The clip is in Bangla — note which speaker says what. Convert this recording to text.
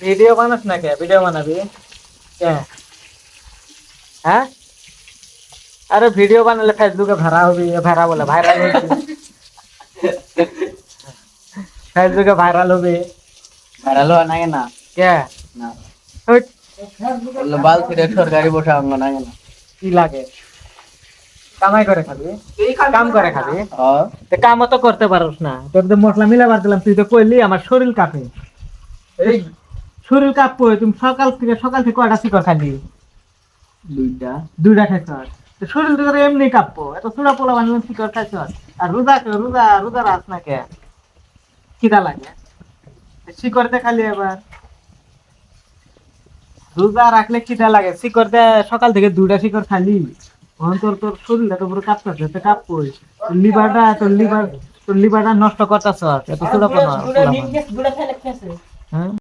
Speaker 1: ভিডিও বানাস না কে? ভিডিও বানাবি কে? হ্যাঁ, আরে ভিডিও বানালে ফেসবুকে ভেড়া হবি, ভেড়া বলে ভাইরাল হবি, ফেসবুকে ভাইরাল হবে।
Speaker 2: ভাইরাল হয় না কেন?
Speaker 1: কে?
Speaker 2: না,
Speaker 1: হুট,
Speaker 2: বললো বাল ছিঁড়ে সরকারি বসে আঙ্গ না কেন?
Speaker 1: কি লাগে? কামাই করে খাবি, কাম করে খাবি,
Speaker 2: হ্যাঁ,
Speaker 1: তো কামও তো করতে পারোস না। তোর তো মশলা মিলাবার দিলাম, তুই তো কইলি আমার শরীর কাঁপে। এই শরীর কাঁপবো, তুমি সকাল থেকে কয়টা শিকড় খালি?
Speaker 2: দুইটা।
Speaker 1: দুইটা খাইছ। তো শরীর তো তোর এমনি কাঁপবো, এত চূড়া পোলা বানিয়ে শিকড় খাইছ। আর রোজা রোজা রোজা রাস না কে? খিদা লাগে, শিকড়তে খালি এবার। রোজা রাখলে খিদা লাগে, শিকড়তে সকাল থেকে দুইটা শিকড় খালি। তখন তোর শরীরটা তো পুরো কাঁপতেছে, তো কাঁপবই। তোর লিভারটা নষ্ট করতেছ, এত চূড়া পোলা। হ্যাঁ।